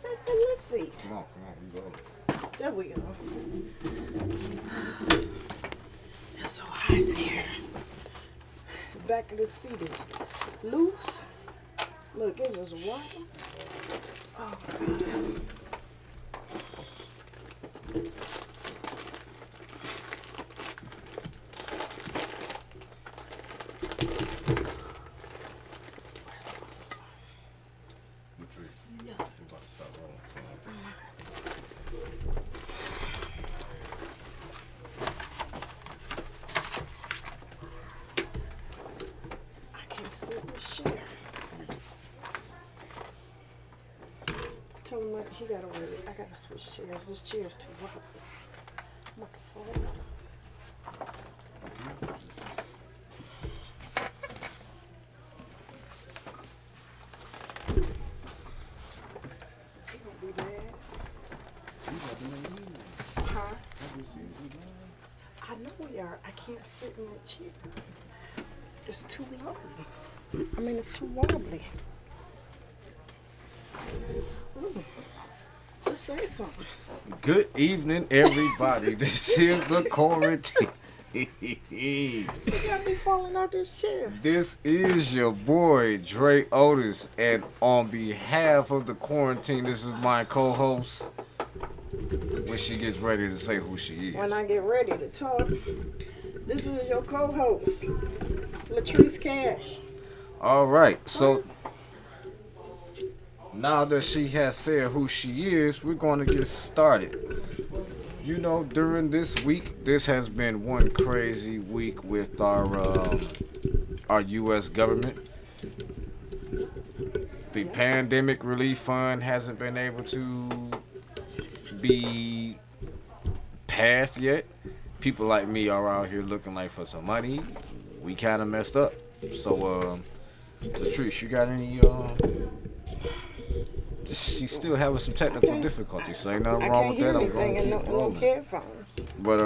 sit in this seat. Come on, we go. There we go. It's so hot in here. The back of the seat is loose. Look, it's just wobble. Oh, God. Tell him he gotta wait. I gotta switch chairs. This chair's too wobbly. I'm about to fall out. He gonna be mad. Huh? I know we are. I can't sit in that chair. It's too low. I mean, it's too wobbly. Ooh. Let's say something. Good evening, everybody. This is the quarantine. You got me falling out this chair. This is your boy, Dre Otis, and on behalf of the quarantine, this is my co-host. When she gets ready to say who she is. When I get ready to talk, this is your co-host, Latrice Cash. All right, so now that she has said who she is, we're going to get started. You know, during this week, this has been one crazy week with our U.S. government. The pandemic relief fund hasn't been able to be passed yet. People like me are out here looking like for some money. We kind of messed up. So, Latrice, you got any? She's still having some technical difficulties. So ain't nothing wrong with that. I'm going to keep rolling. Headphones. But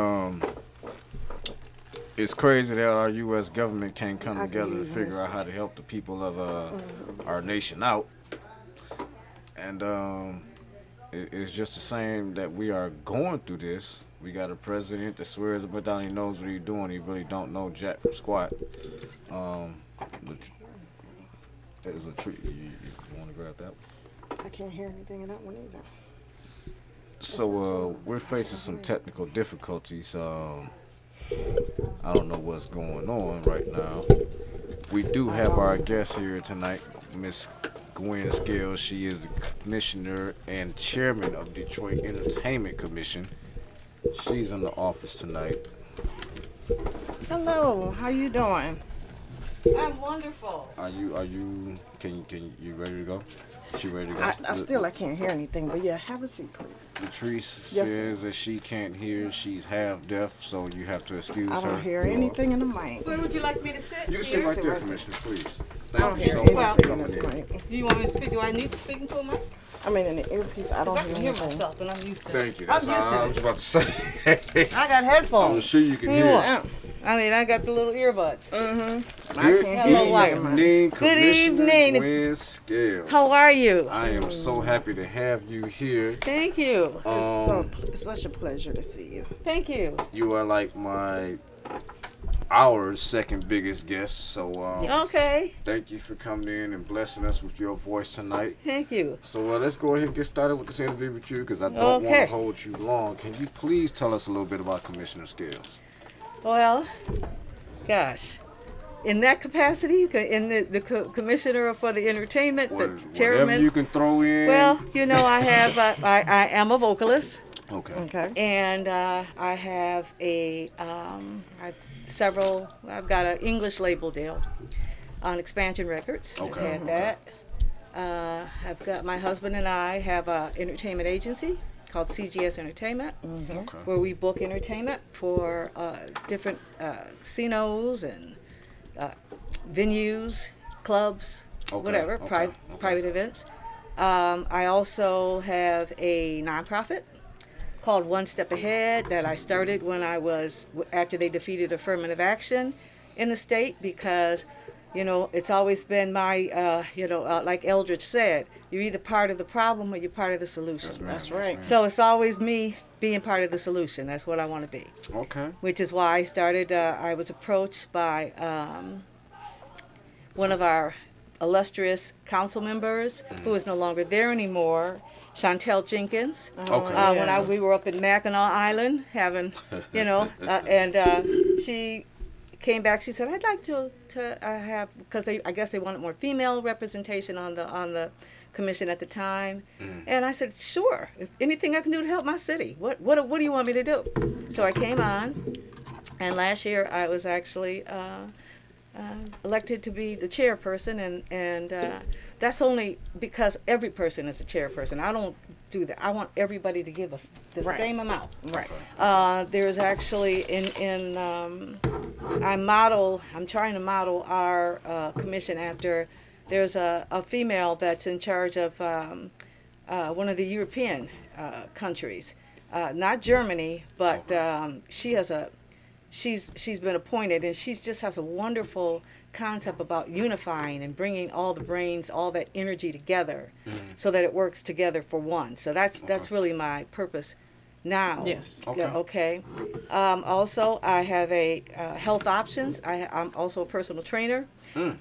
it's crazy that our U.S. government can't come together to figure out how to help the people of our nation out. And it's just the same that we are going through this. We got a president that swears up and down he knows what he's doing. He really don't know jack from squat. There's a tree. You want to grab that one? I can't hear anything in that one either. So we're facing some technical difficulties. I don't know what's going on right now. We do have our guest here tonight, Miss Gwen Scales. She is the commissioner and chairman of Detroit Entertainment Commission. She's in the office tonight. Hello, how you doing? I'm wonderful. Can you ready to go? She ready to go? I can't hear anything, but yeah, have a seat, please. Latrice says that she can't hear. She's half deaf, so you have to excuse her. I don't hear anything in the mic. Where would you like me to sit? You can sit right there, Commissioner, please. I don't Thank you hear so much anything for in this coming in. mic. Do you want me to speak? Do I need to speak into a mic? I mean, in the earpiece, I don't Because I can hear anything. myself, and I'm used to it. Thank you. That's I'm used all I to was it. about to say. I got headphones. I'm sure you can What do you hear. want? I mean, I got the little earbuds. Mm-hmm. I Good can't Hello, hear wire. you. evening, Good Commissioner evening. Gwen Scales. How are you? I am so happy to have you here. Thank you. It's such a pleasure to see you. Thank you. You are like our second biggest guest, so Okay. thank you for coming in and blessing us with your voice tonight. Thank you. So let's go ahead and get started with this interview with you because I don't want to hold you long. Can you please tell us a little bit about Commissioner Scales? Well, gosh. In that capacity, in the commissioner for the entertainment, the chairman. Whatever you can throw in. Well, you know, I have. I am a vocalist. Okay. And I have I've got an English label deal on Expansion Records. Okay. I've had that. I've got my husband and I have an entertainment agency called CGS Entertainment, Okay. where we book entertainment for different casinos and venues, clubs, whatever, private events. I also have a nonprofit called One Step Ahead that I started when after they defeated affirmative action in the state, because It's always been my, like Eldridge said, you're either part of the problem or you're part of the solution. That's right. So it's always me being part of the solution. That's what I want to be. Okay. Which is why I started, I was approached by one of our illustrious council members who is no longer there anymore, Chantel Jenkins. Okay. When we were up in Mackinac Island having, and she came back. She said, "I'd like to have," because I guess they wanted more female representation on the commission at the time. And I said, "Sure, if anything I can do to help my city. What do you want me to do?" So I came on, and last year I was actually elected to be the chairperson, and that's only because every person is a chairperson. I don't do that. I want everybody to give us the same amount. Right. There's actually I'm trying to model our commission after. There's a female that's in charge of one of the European countries, not Germany, but she's been appointed, and she just has a wonderful concept about unifying and bringing all the brains, all that energy together, so that it works together for one. So that's really my purpose now. Yes. Okay. Also, I have a health options. I'm also a personal trainer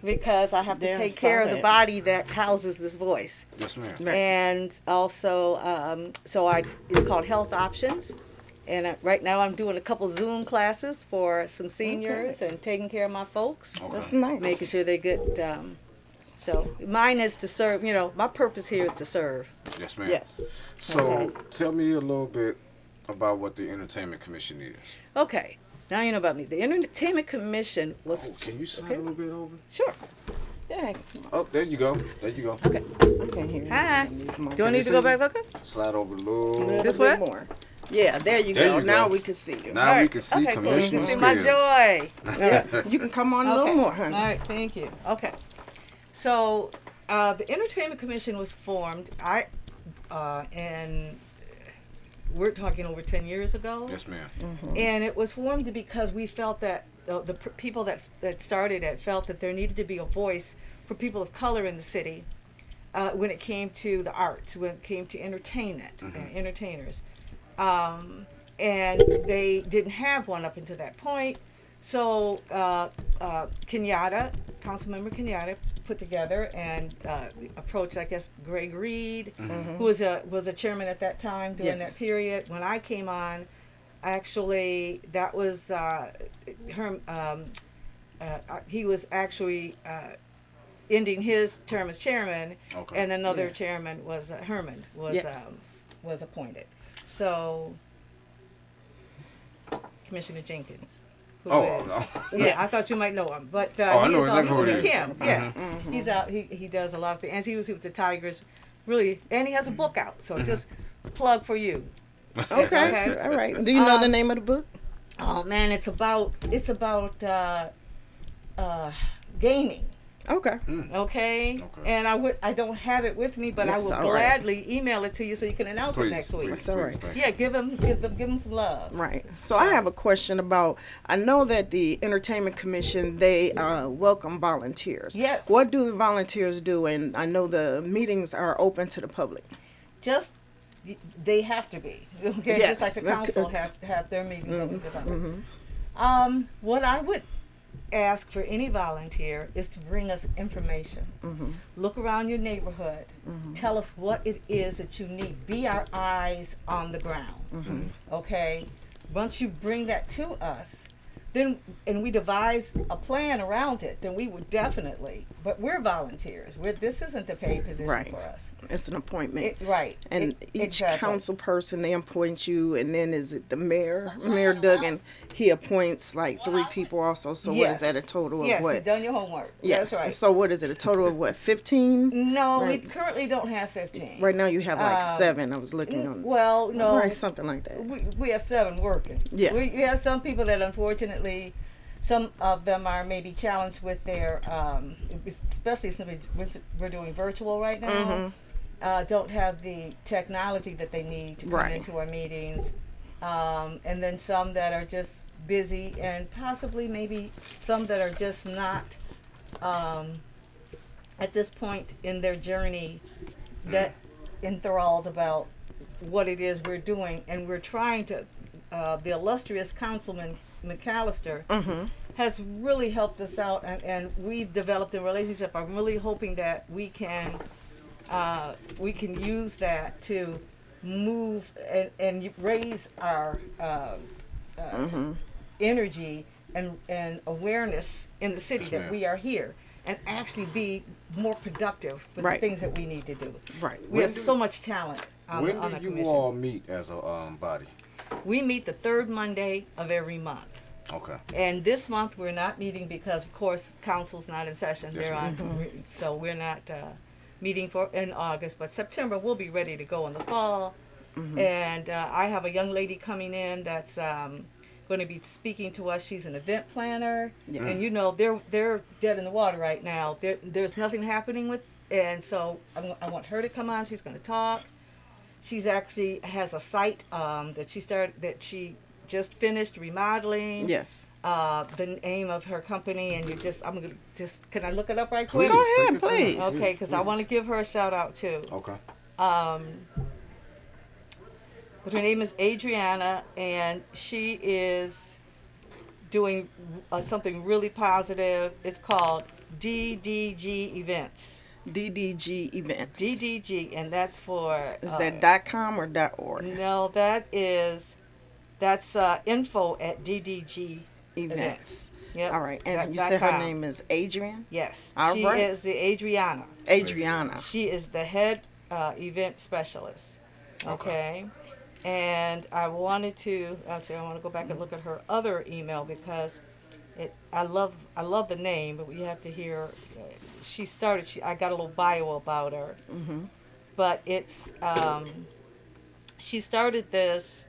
because I have to take care of the body that houses this voice. Yes, ma'am. Right. And also, it's called Health Options. And right now I'm doing a couple Zoom classes for some seniors and taking care of my folks. Okay. That's nice. Making sure they get, so mine is to serve, my purpose here is to serve. Yes, ma'am. Yes. So tell me a little bit about what the Entertainment Commission is. Okay, now you know about me. The Entertainment Commission was... Oh, can you slide a little bit over? Sure. Yeah. Oh, there you go. There you go. Okay. I can't hear you. Hi. Do Do I need to go back? Okay. Slide over a little. This way? more. Yeah, there you There go. you Now go. we can see you. Now we can see Okay, cool. You Commissioner can see my Skills. joy. Yeah. You can come on a little more, honey. All right, thank you. Okay. So, the Entertainment Commission was formed, and we're talking over 10 years ago. Yes, ma'am. And it was formed because we felt that the people that started it felt that there needed to be a voice for people of color in the city when it came to the arts, when it came to entertainment and entertainers. And they didn't have one up until that point. So Kenyatta, Councilmember Kenyatta, put together and approached, I guess, Greg Reed, who was a chairman at that time during that period. When I came on, actually, that was he was actually ending his term as chairman, and another chairman was Herman was appointed. So Commissioner Jenkins. Yeah, I thought you might know him, but I know exactly who it is. Kim. Yeah, he's out. He does a lot of things, and he was with the Tigers, really, and he has a book out. So just plug for you. Okay. All right. Do you know the name of the book? Oh man, it's about gaming. Okay. Okay. And I don't have it with me, but I will gladly email it to you so you can announce it next week. That's all right. Yeah, give them some love. Right. So I have a question about. I know that the Entertainment Commission they welcome volunteers. Yes. What do the volunteers do? And I know the meetings are open to the public. They have to be. Okay. Yes. Just like the council has to have their meetings open to the public. What I would ask for any volunteer is to bring us information. Look around your neighborhood. Tell us what it is that you need. Be our eyes on the ground. Okay? Once you bring that to us, then and we devise a plan around it, then we would definitely. But we're volunteers. This isn't a paid position for us. It's an appointment. And each council person, they appoint you, and then is it the mayor? Mayor Duggan, he appoints like 3 people also. So what is that, a total of what? Yes, you've done your homework. Yes. That's right. So what is it, a total of what, 15? No, Right. we currently don't have 15. Right now you have like 7. I was looking on. Well, no. Right, something like that. We have 7 working. Yeah. We have some people that unfortunately, some of them are maybe challenged with their, especially since we're doing virtual right now, don't have the technology that they need to come into our meetings. And then some that are just busy, and possibly maybe some that are just not at this point in their journey that enthralled about what it is we're doing, and we're trying to. The illustrious Councilman McAllister has really helped us out, and we've developed a relationship. I'm really hoping that we can use that to move and raise our energy and awareness in the city that we are here, and actually be more productive with the things that we need to do. Right. We have so much talent on the commission. When do you all meet as a body? We meet the third Monday of every month. Okay. And this month we're not meeting because, of course, council's not in session. Yes, They're on, so we're not meeting in August. But September we'll be ready to go in the fall. And I have a young lady coming in that's going to be speaking to us. She's an event planner, and you know they're dead in the water right now. There's nothing happening with, and so I want her to come on. She's going to talk. She's actually has a site that she just finished remodeling. Yes. The name of her company, and I'm gonna can I look it up right quick? Go ahead, please. Okay, because I want to give her a shout out too. Okay. But her name is Adriana, and she is doing something really positive. It's called DDG Events. DDG Events. DDG, and that's for. Is that .com or .org? No, that's info at DDG Events. Yep. All right, and you said her name is Adrian? Yes. All she right. is the Adriana. Adriana. She is the head event specialist. Okay. And I want to go back and look at her other email because I love the name, but we have to hear. I got a little bio about her, but it's she started this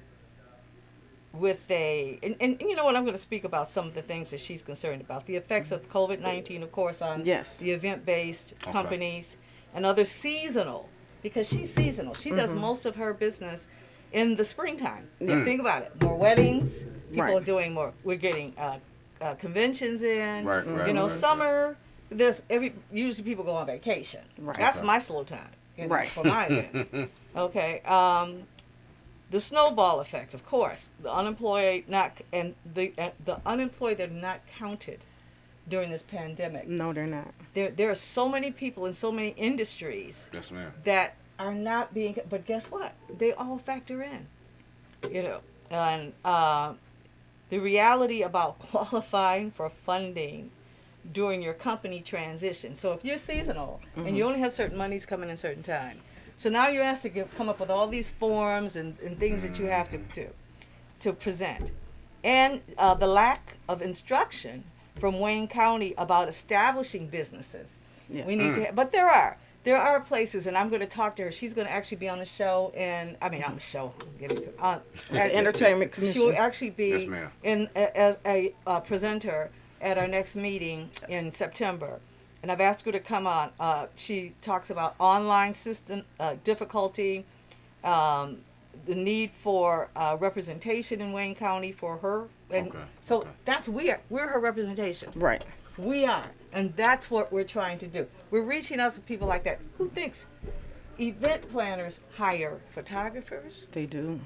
with and you know what, I'm going to speak about some of the things that she's concerned about, the effects of COVID-19, of course, on the event-based companies and other seasonal, because she's seasonal. She does most of her business in the springtime. Think about it. More weddings. People are doing more. We're getting conventions in. Right. You know, summer. Usually people go on vacation. Right. That's my slow time. For my events. Okay. The snowball effect, of course. The unemployed the unemployed are not counted during this pandemic. No, they're not. There are so many people in so many industries. Yes, ma'am. That are not being, but guess what? They all factor in, you know. And the reality about qualifying for funding during your company transition. So if you're seasonal and you only have certain monies coming in certain time, so now you're asked to come up with all these forms and things that you have to present, and the lack of instruction from Wayne County about establishing businesses. Yes. We need to, but there are places, and I'm going to talk to her. She's going to actually be on the show, on the show. The Entertainment Commission. She will actually be yes, as a presenter at our next meeting in September. And I've asked her to come on. She talks about online system difficulty, the need for representation in Wayne County for her. And so that's we're her representation. Right. We are. And that's what we're trying to do. We're reaching out to people like that. Who thinks event planners hire photographers? They do.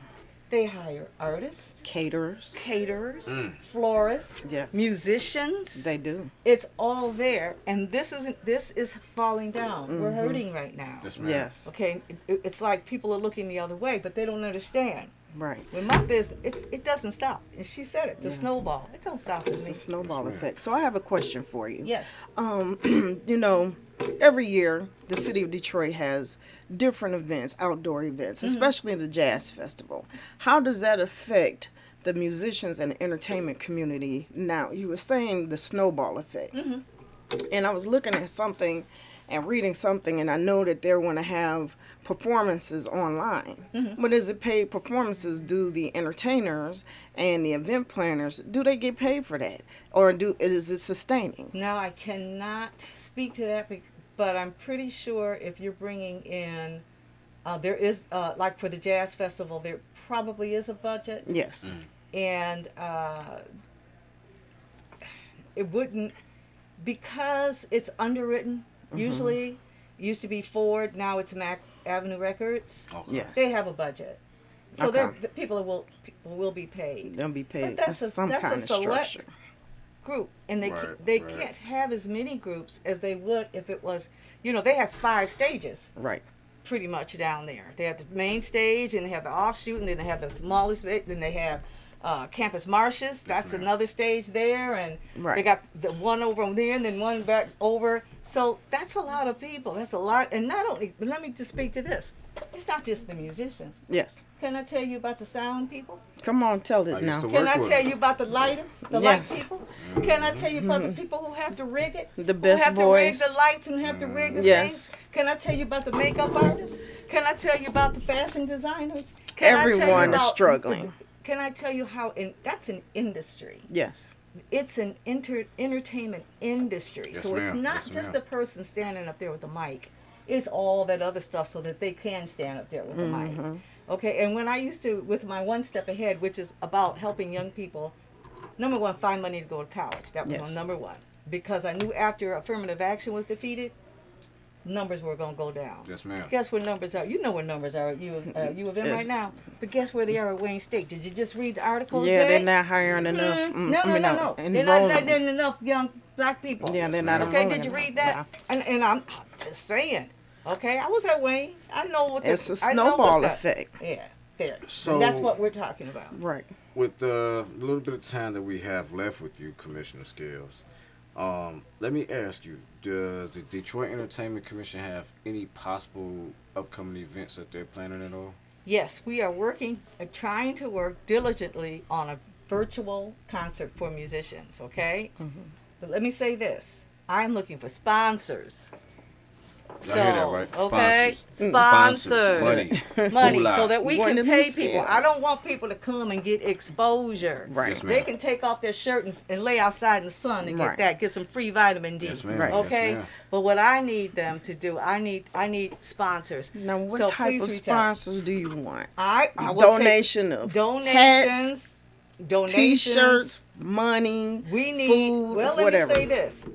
They hire artists. Caterers. Florists. Yes. Musicians. They do. It's all there. And this is falling down. We're hurting right now. Yes. Okay. It's like people are looking the other way, but they don't understand. Right. With my business, it doesn't stop. And she said it, the snowball. It don't stop. It's a snowball effect. So I have a question for you. Yes. You know, every year the city of Detroit has different events, outdoor events, especially the Jazz Festival. How does that affect the musicians and the entertainment community now? You were saying the snowball effect. And I was looking at something and reading something, and I know that they're going to have performances online. But is it paid performances? Do the entertainers and the event planners, do they get paid for that? Or is it sustaining? Now, I cannot speak to that, but I'm pretty sure if you're bringing in, there is, like for the Jazz Festival, there probably is a budget. Yes. And it wouldn't, because it's underwritten. Usually, used to be Ford, now it's Mac Avenue Records. Okay. Yes. They have a budget, so Okay. the people will be paid. They'll be paid. But that's some that's kind a of select structure. group, and they Right, they right. can't have as many groups as they would if it was. They have 5 stages Right. pretty much down there. They have the main stage, and they have the offshoot, and then they have the smallest stage, then they have Campus Marshes. That's ma'am. another stage there, and Right. they got the one over there, and then one back over. So that's a lot of people. That's a lot, and not only. But let me just speak to this. It's not just the musicians. Yes. Can I tell you about the sound people? Come on, tell I it used now. to Can work I with tell them. you about the lighters, the Yes. light people? Can I tell you about the people who have to rig it? The who best have boys. to rig the lights and have to rig the Yes. things? Can I tell you about the makeup artists? Can I tell you about the fashion designers? Can I tell you Everyone is about- struggling. Can I tell you how that's an industry? Yes. It's an entertainment industry. Yes, So it's ma'am. not Yes, just ma'am. the person standing up there with the mic. It's all that other stuff so that they can stand up there with the mic. Okay, and when I used to, with my One Step Ahead, which is about helping young people, number one, find money to go to college. That was Yes. on number one. Because I knew after affirmative action was defeated, numbers were going to go down. Yes, ma'am. Guess where numbers are? You know where numbers are at U of M Yes. right now. But guess where they are at Wayne State? Did you just read the article Yeah, today? they're not hiring enough. No. They're not letting enough young black people. Yeah, they're not Okay, enrolling did you enough. read that? And I'm just saying. Okay, I was at Wayne. I know what It's a I know what snowball the- effect. Yeah, there. So- And that's what we're talking about. Right. With the little bit of time that we have left with you, Commissioner Scales, let me ask you: does the Detroit Entertainment Commission have any possible upcoming events that they're planning at all? Yes, we are working, trying to work diligently on a virtual concert for musicians. Okay, but let me say this: I'm looking for sponsors. I hear that, right? Okay, Sponsors. sponsors, Money. money, Moolah. so that we One can of them pay people. scales. I don't want people to come and get exposure. Right. Yes, They ma'am. can take off their shirt and lay outside in the sun and Right. get some free vitamin D. Yes, ma'am. Right. Okay, Yes, ma'am. but what I need them to do, I need sponsors. Now, what So type please of reach out. sponsors do you want? I will take Donation of donations, hats, donations, T-shirts, money, We need. food, well, let whatever. me say this: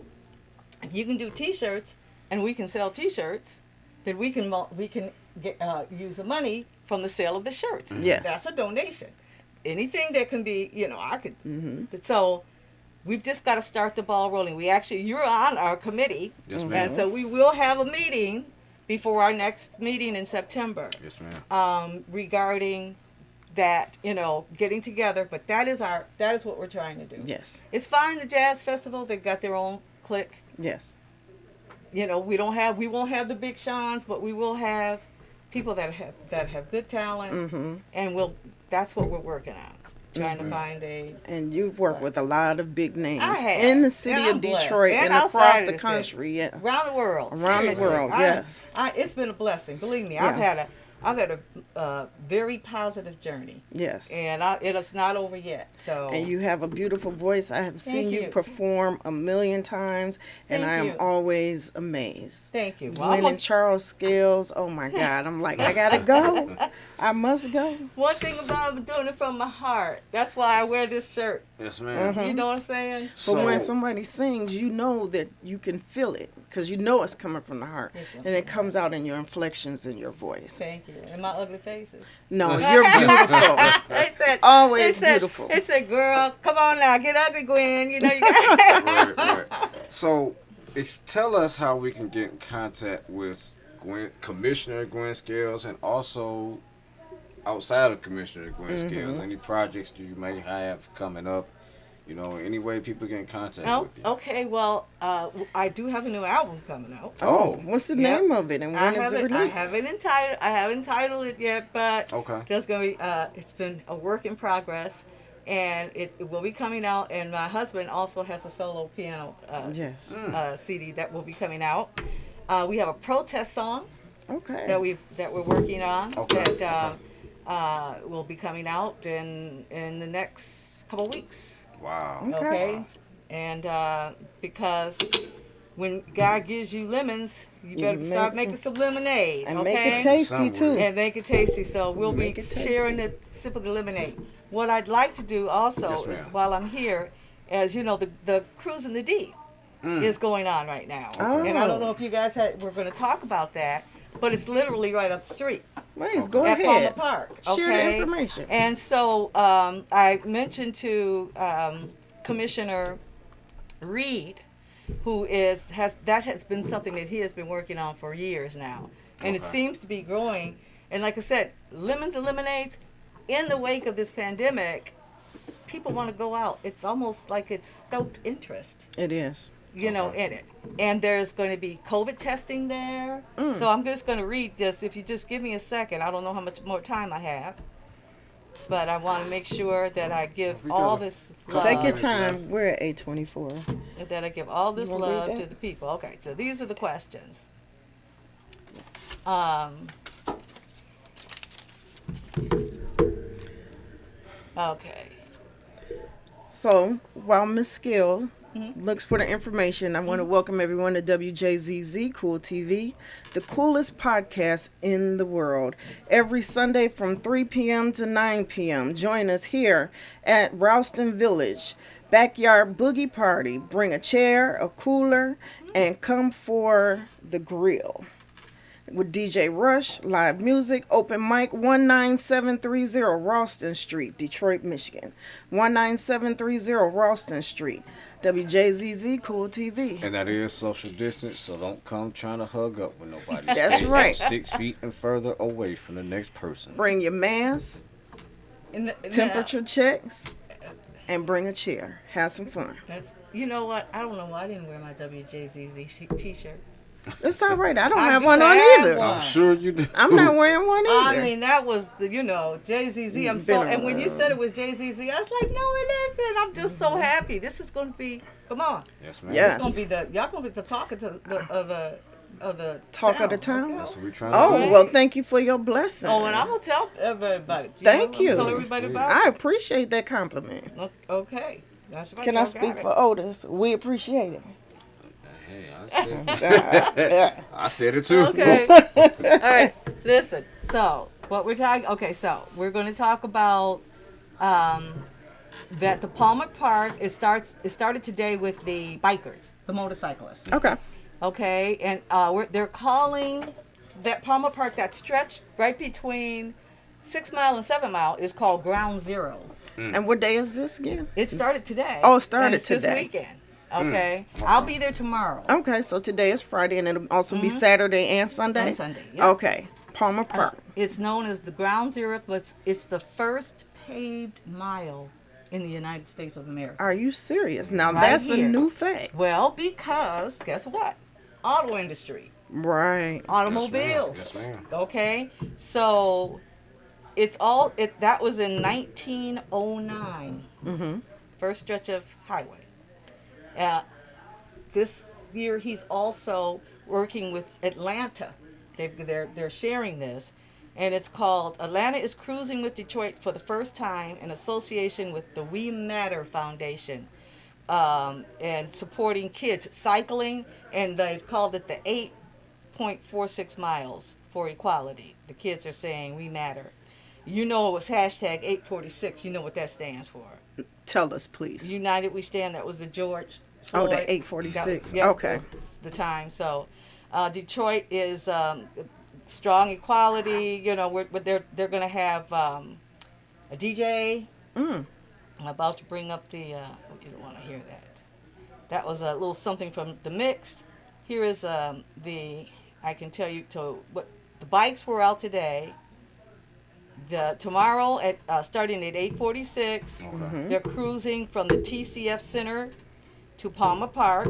if you can do T-shirts and we can sell T-shirts, then we can get use the money from the sale of the shirts. Yes. That's a donation. Anything that can be, I could. Mm-hmm. So we've just got to start the ball rolling. You're on our committee, Yes, ma'am. and so we will have a meeting before our next meeting in September. Yes, ma'am. Regarding that, getting together. But that is what we're trying to do. Yes. It's fine. The jazz festival, they've got their own clique. Yes. We won't have the big Seans, but we will have people that have good talent, and that's what we're working on, trying to find a. And you've worked with a lot of big names I have. in the city And of I'm blessed. Detroit And and outside across of the the country. Yeah. Around the world. Around the seriously. world, yes. It's been a blessing. Believe me, Yeah. I've had a very positive journey, Yes. and it is not over yet. So. And you have a beautiful voice. I have seen Thank you you. perform a million times, and Thank I am you. always amazed. Thank you. Well, Gwen and Charles Scales, oh my God. I'm like, I gotta go. I must go. one thing about I'm doing it from my heart. That's why I wear this shirt. Yes, ma'am. You know what I'm saying? But when somebody sings, you know that you can feel it because you know it's coming from the heart. Yes, ma'am. And it comes out in your inflections in your voice. Thank you. And my ugly faces. No, you're beautiful. They said Always they said- beautiful. They said, "Girl, come on now, get ugly, Gwen." You got. Right. So, tell us how we can get in contact with Commissioner Gwen Scales, and also outside of Commissioner Gwen Scales, any projects that you may have coming up. Any way people get in contact Oh, with you. okay. Well, I do have a new album coming out. Oh, what's the Yep. name of it and when is it released? I haven't entitled it yet, but Okay. there's gonna be. It's been a work in progress, and it will be coming out. And my husband also has a solo piano Yes. CD that will be coming out. We have a protest song Okay. that we're working on Okay. that will be coming out in the next couple weeks. Wow. Okay, and because when God gives you lemons, you better make start some- making some lemonade. And okay? make it tasty Somewhere. too. And make it tasty. So we'll Make be it tasty. sharing the sip of the lemonade. What I'd like to do also Yes, is ma'am. while I'm here, as you know, the cruise in the deep. is going on right now. Oh. And I don't know if you guys we're going to talk about that, but it's literally right up the street Please go at ahead. Palmer Park. Share the Okay? information. And so I mentioned to Commissioner Reed, who has been something that he has been working on for years now, and it seems to be growing. And like I said, lemons and lemonades, in the wake of this pandemic, people want to go out. It's almost like it's stoked interest, It is. you know, in it. And there's going to be COVID testing there. So I'm just going to read this. If you just give me a second, I don't know how much more time I have, but I want to make sure that I give all this love. Take your time. We're at 8:24. That I give all this You wanna read love that? to the people. Okay, so these are the questions. Okay. So while Miss Skill looks for the information, I want to welcome everyone to WJZZ Cool TV, the coolest podcast in the world. Every Sunday from 3 p.m. to 9 p.m. Join us here at Ralston Village. Backyard boogie party. Bring a chair, a cooler, and come for the grill. With DJ Rush, live music, open mic, 19730 Ralston Street, Detroit, Michigan. 19730 Ralston Street, WJZZ Cool TV. And that is social distance, so don't come trying to hug up with nobody. That's Stay right. 6 feet and further away from the next person. Bring your mask, temperature checks, and bring a chair. Have some fun. You know what? I don't know why I didn't wear my WJZZ t-shirt. It's all right. I don't I have do one on have either. one. I'm sure you do. I'm not wearing one either. I mean, that was the, JZZ. I'm so, and when you said it was JZZ, I was like, no, it isn't. I'm just so happy. This is going to be, come on. Yes, ma'am. Yes. It's going to be y'all going to be the talk of the Talk town. of the town? Okay. That's what we're trying to Oh, do. well, thank you for your blessing. Oh, and I'm going to tell everybody. Thank I'm you. Tell everybody about I it. appreciate that compliment. Okay. That's right. Can I y'all speak got it. for Otis? We appreciate it. Hey, I said it too. Okay. All right. Listen. So what we're talking. Okay. So we're going to talk about that the Palmer Park. It started today with the bikers, the motorcyclists. Okay. Okay, and they're calling that Palmer Park, that stretch right between 6 Mile and 7 Mile, is called Ground Zero. And what day is this again? It started today. Oh, it started and it's today. this weekend. Okay, I'll be there tomorrow. Okay, so today is Friday, and it'll also be Saturday and Sunday? And Sunday, yeah. Okay. Palmer Park. It's known as the Ground Zero, but it's the first paved mile in the United States of America. Are you serious? Now, Right that's here. a new fact. Well, because guess what? Auto industry, Right. automobiles. Yes, ma'am. Okay, so that was in 1909. First stretch of highway. This year he's also working with Atlanta. They're sharing this, and it's called Atlanta is Cruising with Detroit for the first time in association with the We Matter Foundation, and supporting kids cycling, and they've called it the 8.46 miles for equality. The kids are saying we matter. You know, it was hashtag 846. You know what that stands for. Tell us, please. United We Stand. That was the George Oh, Floyd. the 846. That was- Okay. that's the time. So Detroit is strong equality. You know, they're going to have a DJ. I'm about to bring up the. You don't want to hear that. That was a little something from the mixed. Here is I can tell you what the bikes were out today. Tomorrow at starting at 8:46, they're cruising from the TCF Center to Palmer Park,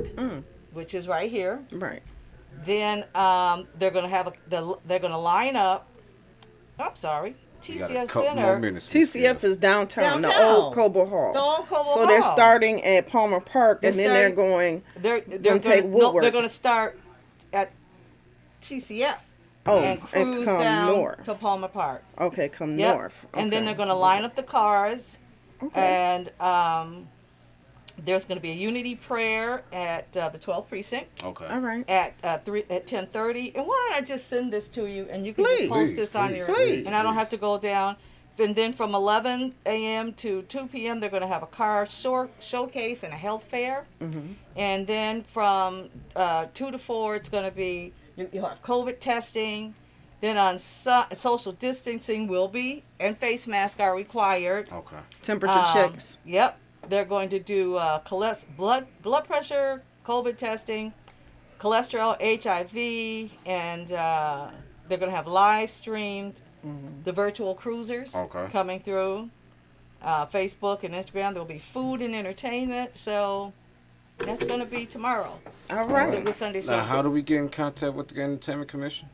which is right here. Right. Then they're gonna line up. I'm sorry, You got a TCF couple more Center. minutes. TCF is downtown, the Downtown. old Coble Hall. The old Coble So they're Hall. starting at Palmer Park, and then they're starting- going. They're gonna take Woodward. they're gonna start at TCF and cruise come down north. to Palmer Park. Okay, come Yep. north. And then Okay. they're going to line up the cars. Okay. And there's going to be a unity prayer at the 12th precinct Okay. All right. at 10:30. And why don't I just send this to you, and you can Please. just post this on Please, your. please. And I don't have to go down. And then from 11 a.m. to 2 p.m., they're going to have a car showcase and a health fair. And then from 2 to 4, it's going to be, you'll have COVID testing. Then on social distancing will be, and face masks are required. Okay. Temperature checks. Yep. They're going to do blood pressure, COVID testing, cholesterol, HIV, and they're going to have live streamed the virtual cruisers coming through Facebook and Instagram. There'll be food and entertainment. So that's going to be tomorrow. All right. With Sunday Now, Circle. how do we get in contact with the Entertainment Commission?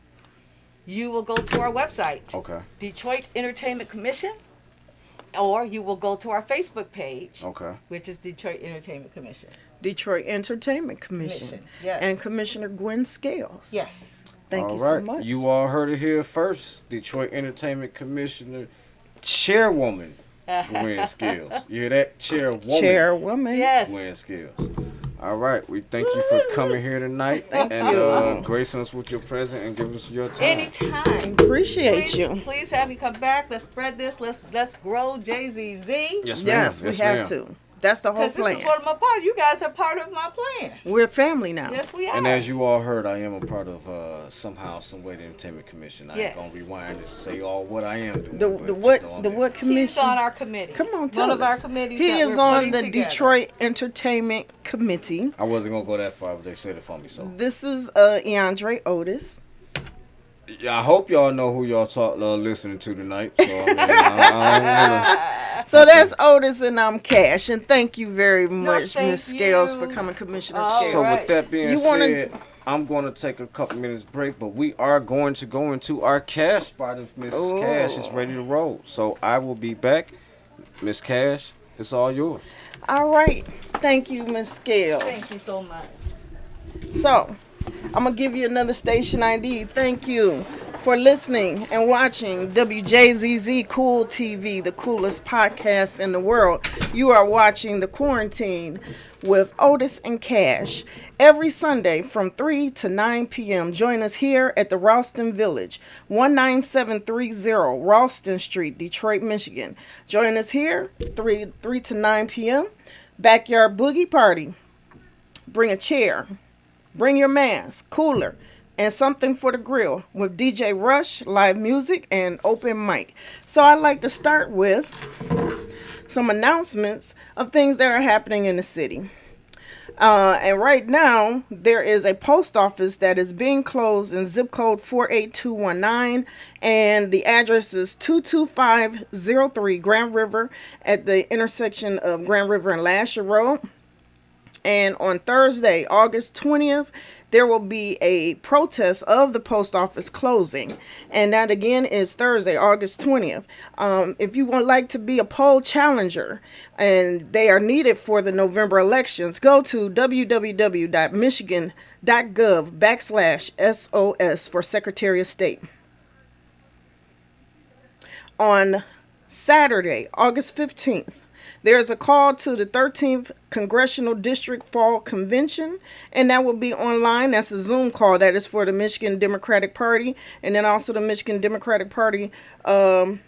You will go to our website, Okay. Detroit Entertainment Commission, or you will go to our Facebook page, Okay. which is Detroit Entertainment Commission. Detroit Entertainment Commission. Yes. And Commissioner Gwen Scales. Yes. Thank All you right. so much. You all heard it here first. Detroit Entertainment Commissioner, Chairwoman Gwen Skills. You hear that? Chairwoman. Yes. Gwen Skills. All right. We thank you for coming here tonight Thank and you. gracing us with your presence and giving us your time. Anytime. Appreciate Please, you. please have me come back. Let's spread this. Let's grow JZZ. Yes, ma'am. Yes, we Yes, have ma'am. to. That's the whole Because this plan. is what I'm a part of. You guys are part of my plan. We're family now. Yes, we are. And as you all heard, I am a part of somehow, some way, the Entertainment Commission. I Yes. ain't gonna rewind and say all what I am doing. The but just what know I'm the there. what He's commission? on our committee. Come on, tell One of us. our committees. He that is we're on putting the together. Detroit Entertainment Committee. I wasn't gonna go that far, but they said it for me. So This is Eandre Otis. yeah, I hope y'all know who y'all listening to tonight. So I mean, I don't wanna. So that's Otis and I'm Cash. And thank you very much, thank Miss Scales, you. for coming, Commissioner All Scales. So right. with that being You wanna- said, I'm going to take a couple minutes break, but we are going to go into our Cash spot if Miss Cash is ready to roll. So I will be back. Miss Cash, it's all yours. All right. Thank you, Miss Scales. Thank you so much. So, I'm going to give you another station ID. Thank you for listening and watching WJZZ Cool TV, the coolest podcast in the world. You are watching The Quarantine with Otis and Cash every Sunday from 3 to 9 p.m. Join us here at the Ralston Village, 19730 Ralston Street, Detroit, Michigan. Join us here 3 to 9 p.m. Backyard Boogie Party. Bring a chair. Bring your mask, cooler, and something for the grill with DJ Rush, live music, and open mic. So I'd like to start with some announcements of things that are happening in the city. And right now, there is a post office that is being closed in zip code 48219, and the address is 22503 Grand River at the intersection of Grand River and Lasher Road. And on Thursday, August 20th, there will be a protest of the post office closing. And that again is Thursday, August 20th. If you would like to be a poll challenger and they are needed for the November elections, go to www.michigan.gov/SOS for Secretary of State. On Saturday, August 15th, there is a call to the 13th Congressional District Fall Convention, and that will be online. That's a Zoom call. That is for the Michigan Democratic Party, and then also the Michigan Democratic Party Black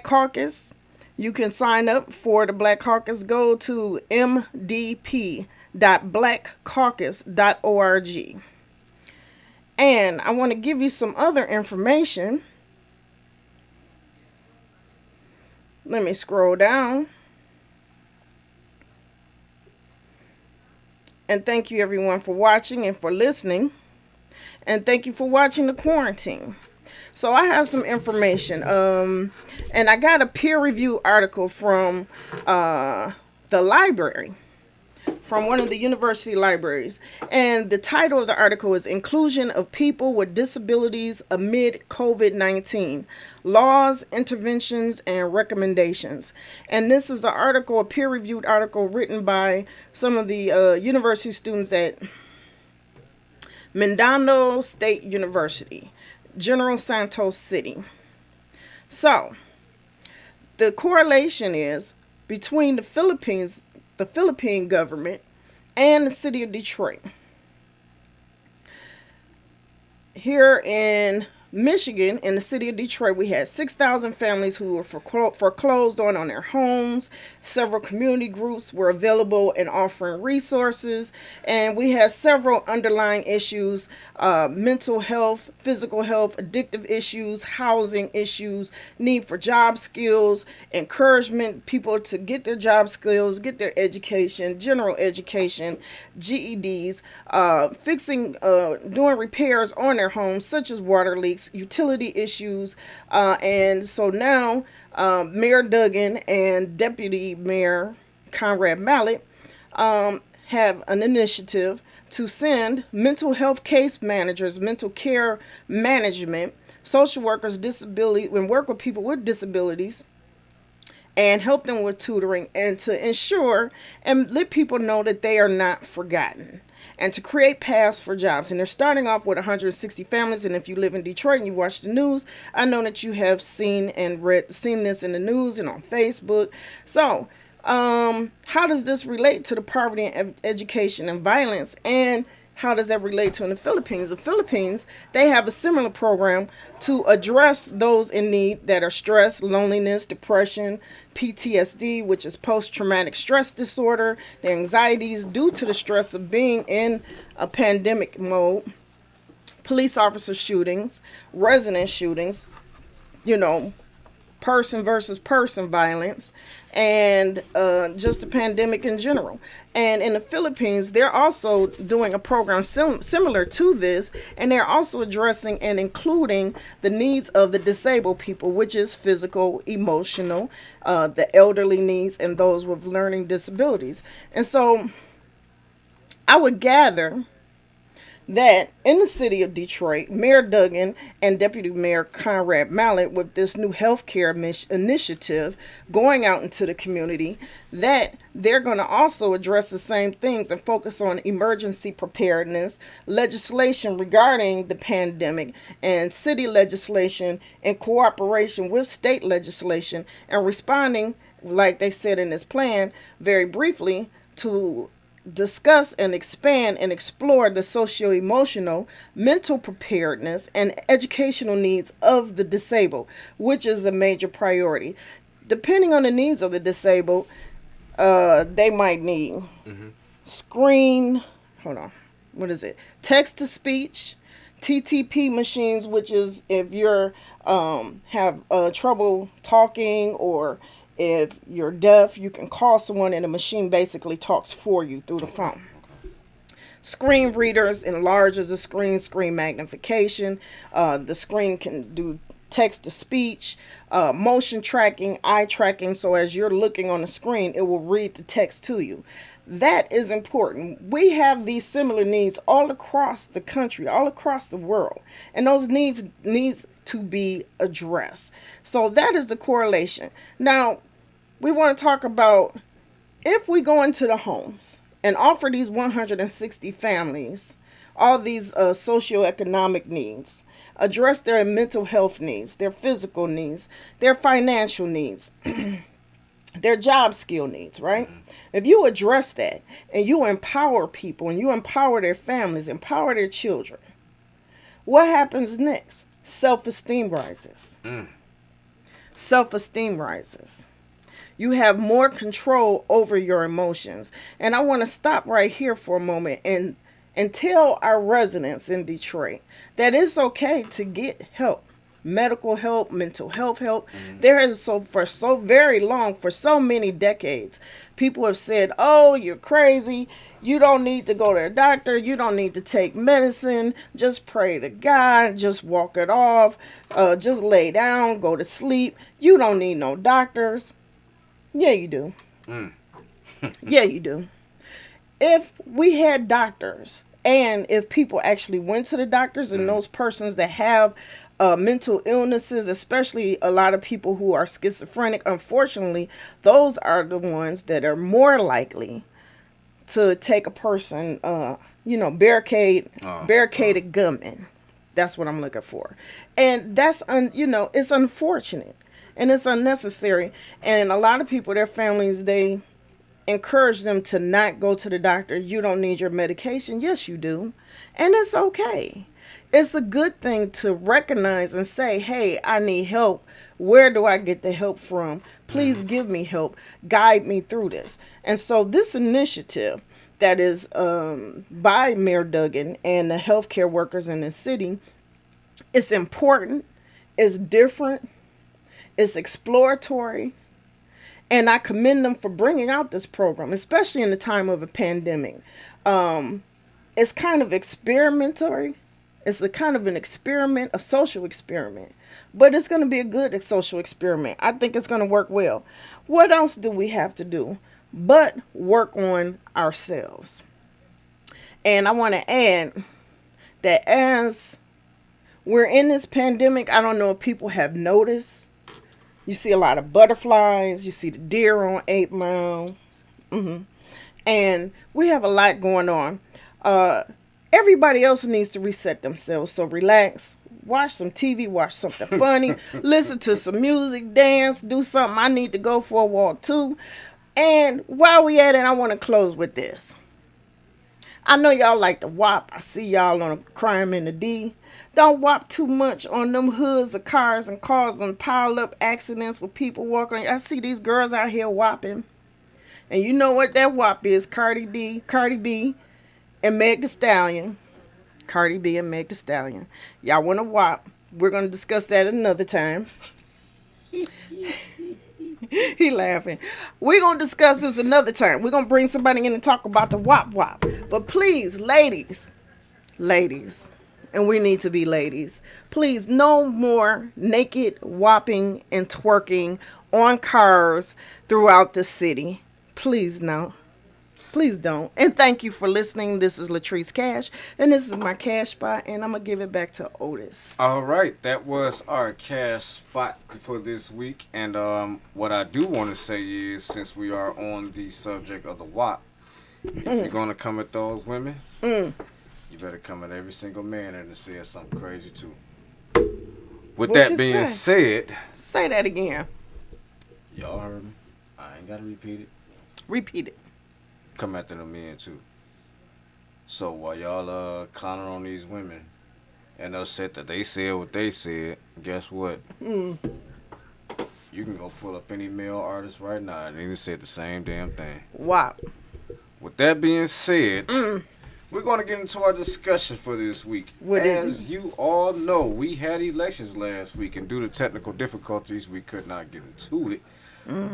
Caucus. You can sign up for the Black Caucus. Go to mdp.blackcaucus.org. And I want to give you some other information. Let me scroll down. And thank you everyone for watching and for listening. And thank you for watching The Quarantine. So I have some information. And I got a peer review article from the library. From one of the university libraries. And the title of the article is Inclusion of People with Disabilities Amid COVID-19. Laws, Interventions, and Recommendations. And this is an article, a peer-reviewed article written by some of the university students at Mendocino State University, General Santos City. So, the correlation is between the Philippine government and the city of Detroit. Here in Michigan, in the city of Detroit, we had 6,000 families who were foreclosed on their homes. Several community groups were available and offering resources. And we had several underlying issues, mental health, physical health, addictive issues, housing issues, need for job skills, encouragement, people to get their job skills, get their education, general education, GEDs, doing repairs on their homes, such as water leaks, utility issues, and so now Mayor Duggan and Deputy Mayor Conrad Mallett have an initiative to send mental health case managers, mental care management, social workers, disability, and work with people with disabilities and help them with tutoring and to ensure and let people know that they are not forgotten, and to create paths for jobs. And they're starting off with 160 families. And if you live in Detroit and you watch the news, I know that you have seen this in the news and on Facebook. So, how does this relate to the poverty and education and violence? And how does that relate to in the Philippines? The Philippines, they have a similar program to address those in need that are stress, loneliness, depression, PTSD, which is post-traumatic stress disorder, the anxieties due to the stress of being in a pandemic mode, police officer shootings, resident shootings, person versus person violence, and just the pandemic in general. And in the Philippines, they're also doing a program similar to this, and they're also addressing and including the needs of the disabled people, which is physical, emotional, the elderly needs, and those with learning disabilities. And so I would gather that in the city of Detroit, Mayor Duggan and Deputy Mayor Conrad Mallett, with this new healthcare initiative going out into the community, that they're going to also address the same things and focus on emergency preparedness, legislation regarding the pandemic, and city legislation in cooperation with state legislation, and responding, like they said in this plan, very briefly, to discuss and expand and explore the socio-emotional, mental preparedness, and educational needs of the disabled, which is a major priority. Depending on the needs of the disabled, they might need text-to-speech, TTP machines, which is if you're have trouble talking, or if you're deaf, you can call someone and the machine basically talks for you through the phone. Screen readers enlarges the screen magnification. The screen can do text to speech, motion tracking, eye tracking. So as you're looking on the screen, it will read the text to you. That is important. We have these similar needs all across the country, all across the world, and those needs to be addressed. So that is the correlation. Now, we want to talk about if we go into the homes and offer these 160 families all these socioeconomic needs, address their mental health needs, their physical needs, their financial needs, their job skill needs, right? If you address that and you empower people and you empower their families, empower their children, what happens next? Self-esteem rises. Self-esteem rises. You have more control over your emotions. And I want to stop right here for a moment and tell our residents in Detroit that it's okay to get help. Medical help, mental health help. There is for so very long, for so many decades, people have said, oh, you're crazy. You don't need to go to a doctor. You don't need to take medicine. Just pray to God. Just walk it off. Just lay down, go to sleep. You don't need no doctors. Yeah, you do. Yeah, you do. If we had doctors, and if people actually went to the doctors, and those persons that have mental illnesses, especially a lot of people who are schizophrenic, unfortunately, those are the ones that are more likely to take a person, barricaded gunman. That's what I'm looking for. And that's, it's unfortunate and it's unnecessary. And a lot of people, their families, they encourage them to not go to the doctor. You don't need your medication. Yes, you do. And it's okay. It's a good thing to recognize and say, hey, I need help. Where do I get the help from? Please give me help. Guide me through this. And so this initiative that is by Mayor Duggan and the healthcare workers in the city, it's important, it's different, it's exploratory, and I commend them for bringing out this program, especially in the time of a pandemic. It's kind of experimentary. It's a kind of an experiment, a social experiment. But it's going to be a good social experiment. I think it's going to work well. What else do we have to do but work on ourselves? And I want to add that as we're in this pandemic, I don't know if people have noticed, you see a lot of butterflies, you see the deer on 8 Mile, and we have a lot going on. Everybody else needs to reset themselves, so relax. Watch some TV, watch something funny, listen to some music, dance, do something. I need to go for a walk too. And while we at it, I want to close with this. I know y'all like to whop. I see y'all on Crime in the D. Don't whop too much on them hoods of cars and cause them pile up accidents with people walking. I see these girls out here whopping. And you know what that whop is? Cardi B, and Meg Thee Stallion. Cardi B and Meg Thee Stallion. Y'all want to whop? We're going to discuss that another time. He laughing. We're going to discuss this another time. We're going to bring somebody in and talk about the whop whop. But please, ladies, and we need to be ladies, please, no more naked whopping and twerking on cars throughout the city. Please, no. Please don't. And thank you for listening. This is Latrice Cash, and this is my cash spot, and I'm going to give it back to Otis. All right, that was our cash spot for this week. And what I do want to say is, since we are on the subject of the WAP, if you're going to come at those women, you better come at every single man and say something crazy too. With that being said, say that again. Y'all heard me. I ain't got to repeat it. Repeat it. Come after the men too. So while y'all clowning on these women and upset that they said what they said, guess what? You can go pull up any male artist right now and they said the same damn thing. Wow. With that being said, we're going to get into our discussion for this week. As you all know, we had elections last week, and due to technical difficulties, we could not get into it.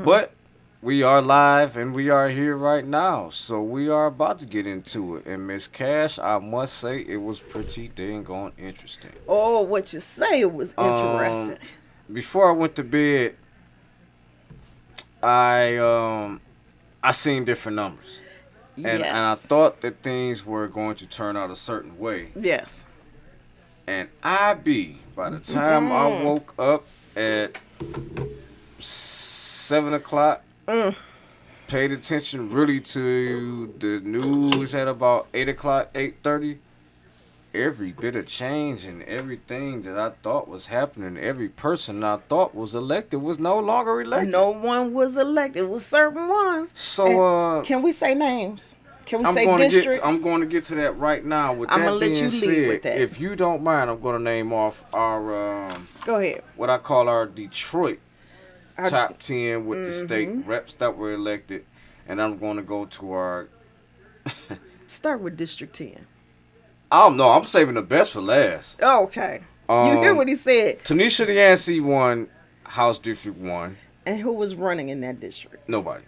But we are live and we are here right now, so we are about to get into it. And Miss Cash, I must say, it was pretty dang on interesting. Oh, what you say? It was interesting. Before I went to bed, I seen different numbers, and I thought that things were going to turn out a certain way. Yes. And by the time I woke up at 7 o'clock. Paid attention really to the news at about 8 o'clock, 8:30. Every bit of change and everything that I thought was happening, every person I thought was elected was no longer elected. No one was elected. It was certain ones. So, can we say names? Can we say districts? I'm going to get to that right now. With that being let you said, lead with that. If you don't mind, I'm going to name off our go ahead. What I call our Detroit top 10 with the state reps that were elected, and I'm going to go to our start with District 10. I don't know. I'm saving the best for last. Okay. You hear what he said? Tanisha Yancey won House District 1. And who was running in that district? Nobody.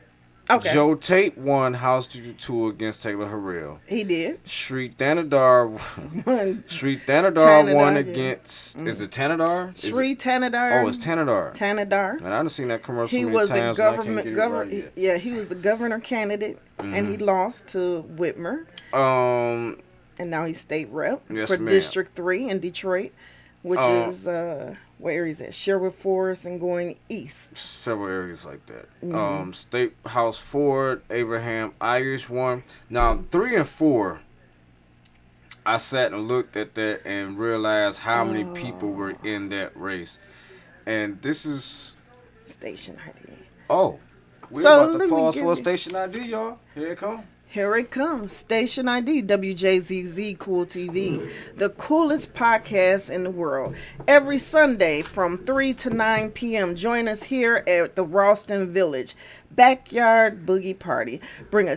Okay. Joe Tate won House District 2 against Taylor Harrell. He did. Sri Thanadar won against... Is it Tanadar? Sri Tanadar. Oh, it's Tanadar. Tanadar. And I done seen that commercial he many was times. A government right yeah, he was the governor candidate, and he lost to Whitmer. And now he's state rep for District 3 in Detroit, which is what area is that? Sherwood Forest and going east. Several areas like that. State House 4, Abraham Irish won. Now 3 and 4, I sat and looked at that and realized how many people were in that race. And this is station ID. Oh, we're about to pause for a station ID, y'all. Here it come. Here it comes. Station ID, WJZZ Cool TV, the coolest podcast in the world. Every Sunday from 3 to 9 p.m. Join us here at the Ralston Village Backyard Boogie Party. Bring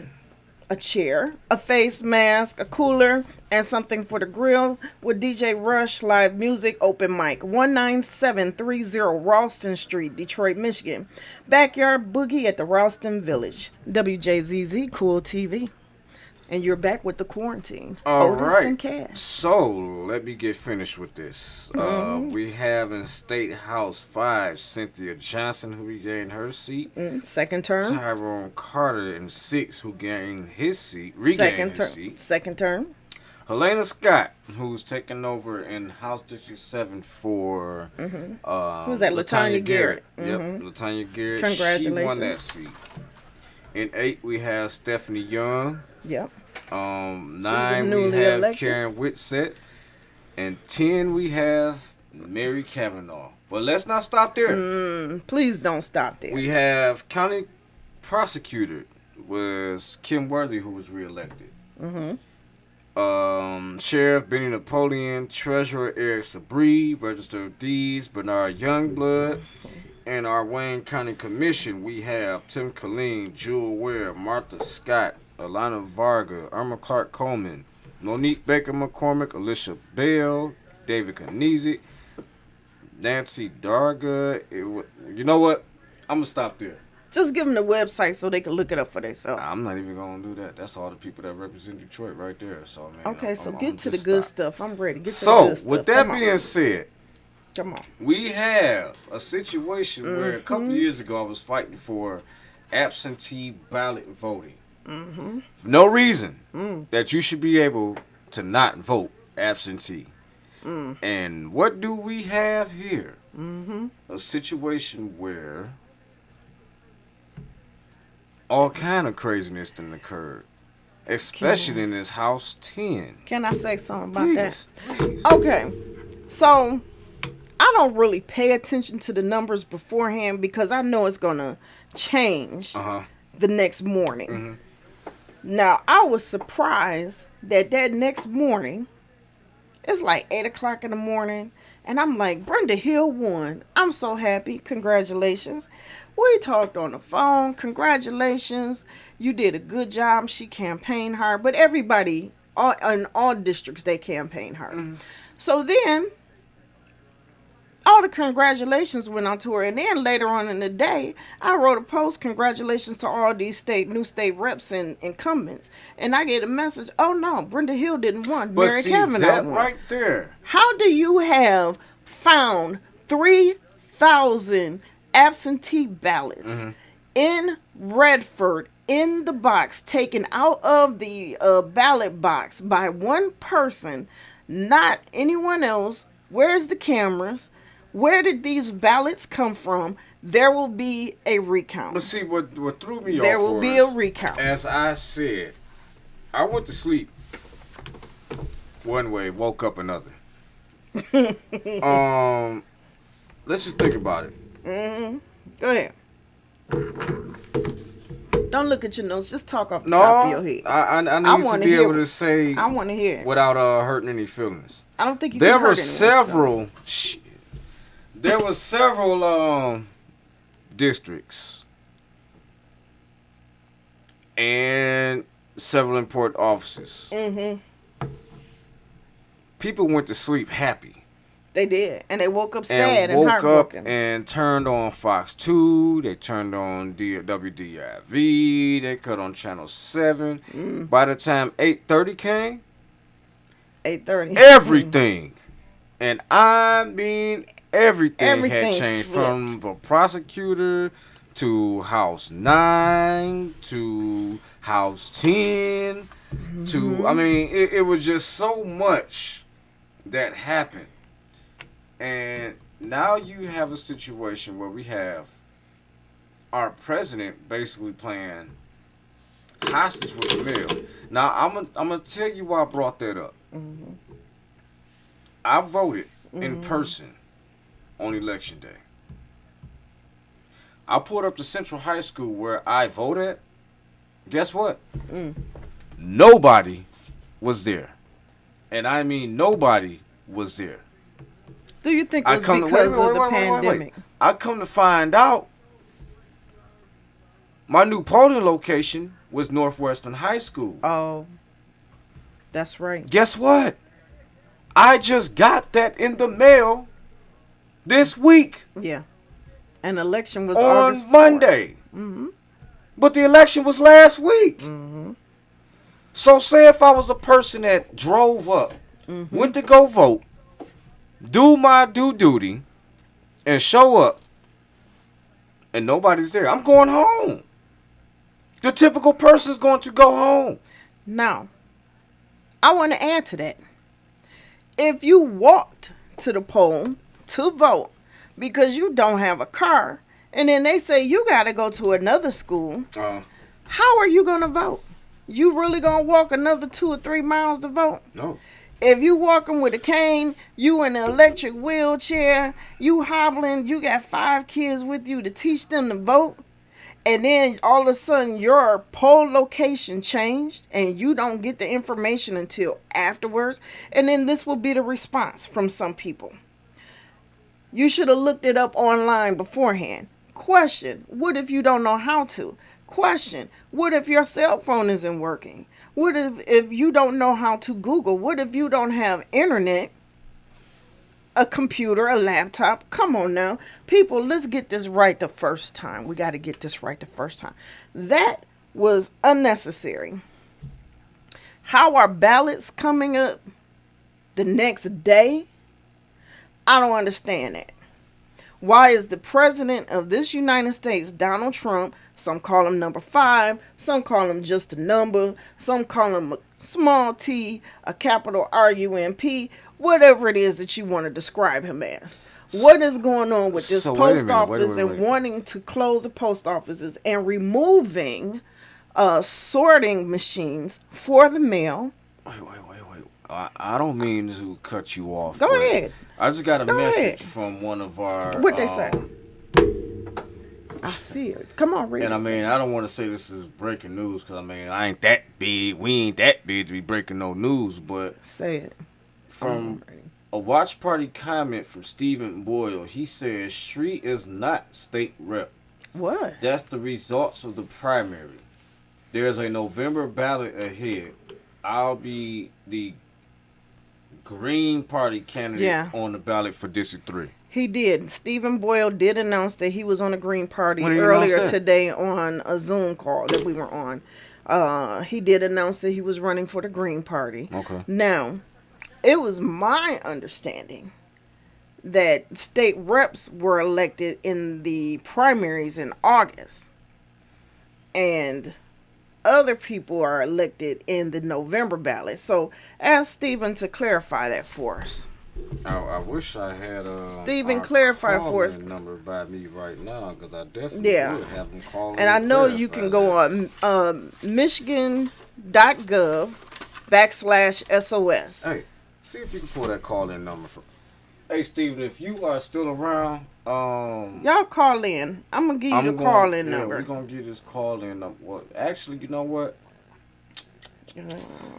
a chair, a face mask, a cooler, and something for the grill with DJ Rush live music open mic. 19730 Ralston Street, Detroit, Michigan. Backyard Boogie at the Ralston Village. WJZZ Cool TV. And you're back with the quarantine. All Otis right. and Cash. So let me get finished with this. We have in State House 5 Cynthia Johnson, who regained her seat. Second term. Tyrone Carter in 6, who gained his seat, regained his seat. Second term. Helena Scott, who's taking over in House District 7 for Who's that? Latanya Garrett. Yep, Latanya Garrett. Congratulations. She won that seat. In 8, we have Stephanie Young. Yep. 9, we newly have elected. Karen Whitsett. And 10, we have Mary Kavanaugh. But let's not stop there. Please don't stop there. We have county prosecutor was Kim Worthy, who was reelected. Sheriff Benny Napoleon, Treasurer Eric Sabree, Register of Deeds Bernard Youngblood, and our Wayne County Commission, we have Tim Killeen, Jewel Ware, Martha Scott, Alana Varga, Irma Clark Coleman, Monique Baker McCormick, Alicia Bell, David Kniezek, Nancy Darga. You know what? I'm going to stop there. Just give them the website so they can look it up for themselves. I'm not even going to do that. That's all the people that represent Detroit right there. So, man, Okay, I'm get to the just good stop. stuff. I'm ready. Get to the So, good stuff. with that Come on. being said, Come on. we have a situation where a couple of years ago I was fighting for absentee ballot voting. For no reason that you should be able to not vote absentee. And what do we have here? A situation where all kind of craziness done occurred, especially in this House 10. Can I say something about that? Please. Okay. So, I don't really pay attention to the numbers beforehand because I know it's going to change the next morning. Now, I was surprised that next morning, it's like 8 o'clock in the morning, and I'm like, Brenda Hill won. I'm so happy. Congratulations. We talked on the phone. Congratulations. You did a good job. She campaigned hard. But everybody, in all districts, they campaigned hard. So then, all the congratulations went on to her. And then later on in the day, I wrote a post, congratulations to all these new state reps and incumbents. And I get a message, oh no, Brenda Hill didn't win. But Mary see, Kavanaugh that won. right there. How do you have found 3,000 absentee ballots in Redford in the box, taken out of the ballot box by one person, not anyone else? Where's the cameras? Where did these ballots come from? There will be a recount. But see, what threw me off There will be a was, recount. as I said, I went to sleep one way, woke up another. Let's just think about it. Go ahead. Don't look at your notes. Just talk off the top of your head. I need to wanna be hear able to it. say I want to hear it. without hurting any feelings. I don't think you There can were hurt anyone's several. feelings. There were several districts and several important offices. People went to sleep happy. They did, and they woke up sad And and woke up heartbroken. and turned on Fox 2. They turned on WDIV. They cut on Channel 7. By the time 8:30 came, 8:30. everything, and I mean everything had Everything changed, flipped. from the prosecutor to House 9 to House 10 to, I mean, it was just so much that happened. And now you have a situation where we have our president basically playing hostage with the mail. Now, I'm gonna tell you why I brought that up. I voted in person on election day. I pulled up to Central High School where I voted. Guess what? Nobody was there. And I mean nobody was there. Do you think it was because of the pandemic? I come to find out my new polling location was Northwestern High School. Oh, that's right. Guess what? I just got that in the mail this week. Yeah. An election was on August 4th. Monday. Mm-hmm. But the election was last week. Mm-hmm. So say if I was a person that drove up, went to go vote, do my due duty, and show up, and nobody's there, I'm going home. The typical person is going to go home. Now, I want to add to that. If you walked to the poll to vote because you don't have a car, and then they say you got to go to another school, how are you going to vote? You really going to walk another 2 or 3 miles to vote? No. If you walking with a cane, you in an electric wheelchair, you hobbling, you got 5 kids with you to teach them to vote, and then all of a sudden your poll location changed and you don't get the information until afterwards, and then this will be the response from some people. You should have looked it up online beforehand. Question, what if you don't know how to? Question, what if your cell phone isn't working? What if you don't know how to Google? What if you don't have internet, a computer, a laptop? Come on now. People, let's get this right the first time. We got to get this right the first time. That was unnecessary. How are ballots coming up the next day? I don't understand that. Why is the president of this United States, Donald Trump, some call him number 5, some call him just a number, some call him a small t, a capital RUMP, whatever it is that you want to describe him as. What is going on with this post office and wanting to close the post offices and removing sorting machines for the mail? Wait. I don't mean to cut you off. Go ahead. I just got a message from one of our... What'd they say? I see it. Come on, read it. And I mean, I don't want to say this is breaking news because I mean, I ain't that big. We ain't that big to be breaking no news. But say it. From a watch party comment from Stephen Boyle, he says Street is not state rep. What? That's the results of the primary. There's a November ballot ahead. I'll be the Green Party candidate on the ballot for District 3. He did. Stephen Boyle did announce that he was on the Green Party earlier today on a Zoom call that we were on. He did announce that he was running for the Green Party. Okay. Now, it was my understanding that state reps were elected in the primaries in August. And other people are elected in the November ballot. So ask Stephen to clarify that for us. I wish I had Stephen clarify for us number by me right now because I definitely would have him call. And I know you can go on Michigan.gov/SOS. Hey, see if you can pull that call-in number for. Hey, Stephen, if you are still around, y'all call in. I'm gonna give you the call-in number. We're gonna give this call-in number. Well, actually, you know what?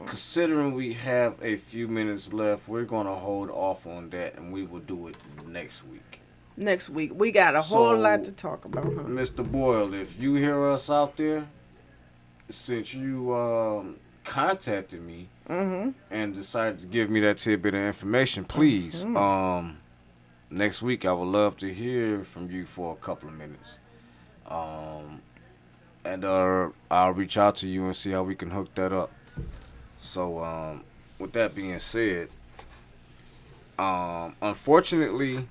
Considering we have a few minutes left, we're gonna hold off on that, and we will do it next week. Next week, we got a whole lot to talk about, huh? Mr. Boyle, if you hear us out there, since you contacted me and decided to give me that tidbit of information, please, next week I would love to hear from you for a couple of minutes. And I'll reach out to you and see how we can hook that up. So, with that being said, unfortunately,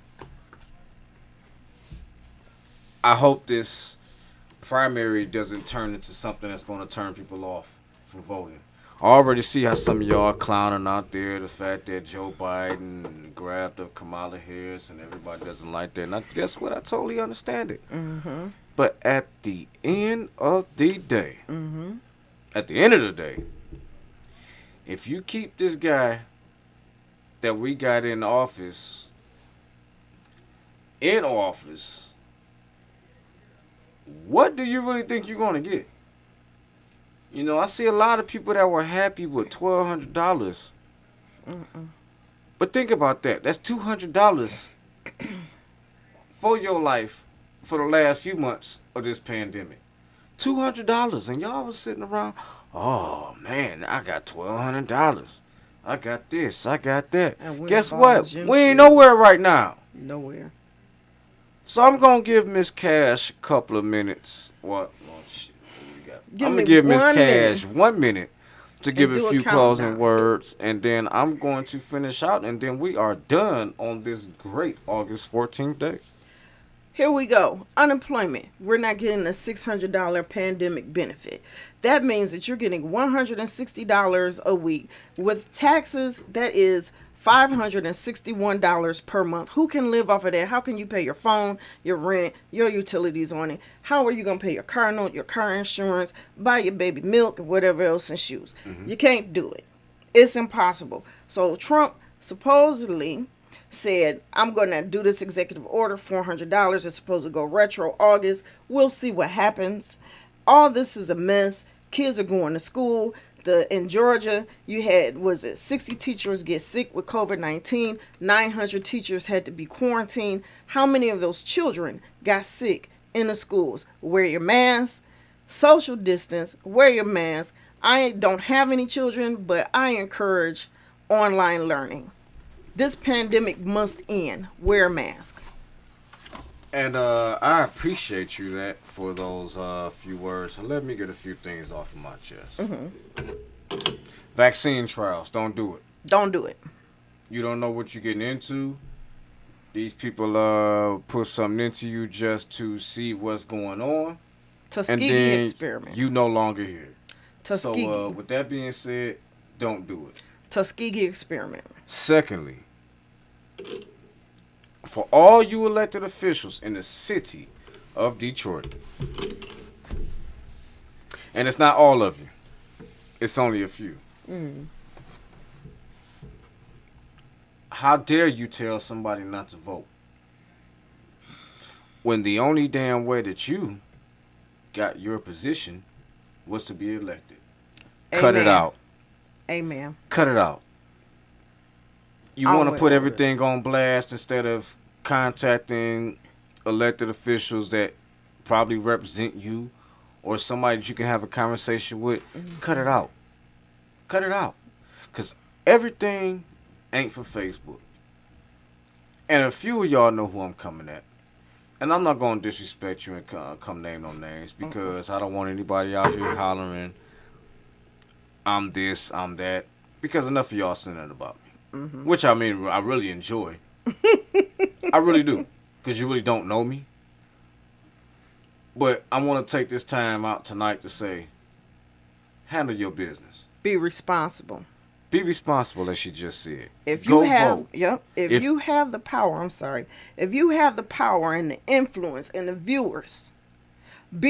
I hope this primary doesn't turn into something that's going to turn people off from voting. I already see how some of y'all are clowning out there the fact that Joe Biden grabbed up Kamala Harris and everybody doesn't like that. And guess what? I totally understand it. But at the end of the day, if you keep this guy that we got in office, what do you really think you're going to get? You know, I see a lot of people that were happy with $1,200. But think about that. That's $200 for your life for the last few months of this pandemic. $200, and y'all was sitting around. Oh man, I got $1,200. I got this. I got that. And we Guess bought what? gym We ain't shoes. nowhere right now. Nowhere. So I'm gonna give Miss Cash a couple of minutes. What? Oh, shit. What we got? Give I'm me gonna give Miss 1 Cash minute. 1 minute to give do a a few closing countdown. words, and then I'm going to finish out, and then we are done on this great August 14th day. Here we go. Unemployment. We're not getting a $600 pandemic benefit. That means that you're getting $160 a week. With taxes, that is $561 per month. Who can live off of that? How can you pay your phone, your rent, your utilities on it? How are you going to pay your car note, your car insurance, buy your baby milk, and whatever else, and shoes? You can't do it. It's impossible. So Trump supposedly said, I'm going to do this executive order, $400. It's supposed to go retro August. We'll see what happens. All this is a mess. Kids are going to school. In Georgia, you had, 60 teachers get sick with COVID-19. 900 teachers had to be quarantined. How many of those children got sick in the schools? Wear your mask, social distance, wear your mask. I don't have any children, but I encourage online learning. This pandemic must end. Wear a mask. And I appreciate you that for those few words. And let me get a few things off of my chest. Vaccine trials, don't do it. Don't do it. You don't know what you're getting into. These people put something into you just to see what's going on. And Tuskegee then experiment. you no longer here. Tuskegee. So with that being said, don't do it. Tuskegee experiment. Secondly, for all you elected officials in the city of Detroit, and it's not all of you, it's only a few. How dare you tell somebody not to vote when the only damn way that you got your position was to be elected? Cut it Amen. out. Amen. Cut it out. You I'm want to with put all everything on blast instead of contacting elected officials that probably represent you or somebody that you can have a conversation with. Cut it out. Cut it out. Because everything ain't for Facebook. And a few of y'all know who I'm coming at. And I'm not going to disrespect you and come name no names because I don't want anybody out here hollering, I'm this, I'm that. Because enough of y'all saying that about me. Which, I mean, I really enjoy. I really do. Because you really don't know me. But I want to take this time out tonight to say, handle your business. Be responsible. Be responsible, as she just said. If you Go have, vote. if you have the power, if you have the power and the influence and the viewers, be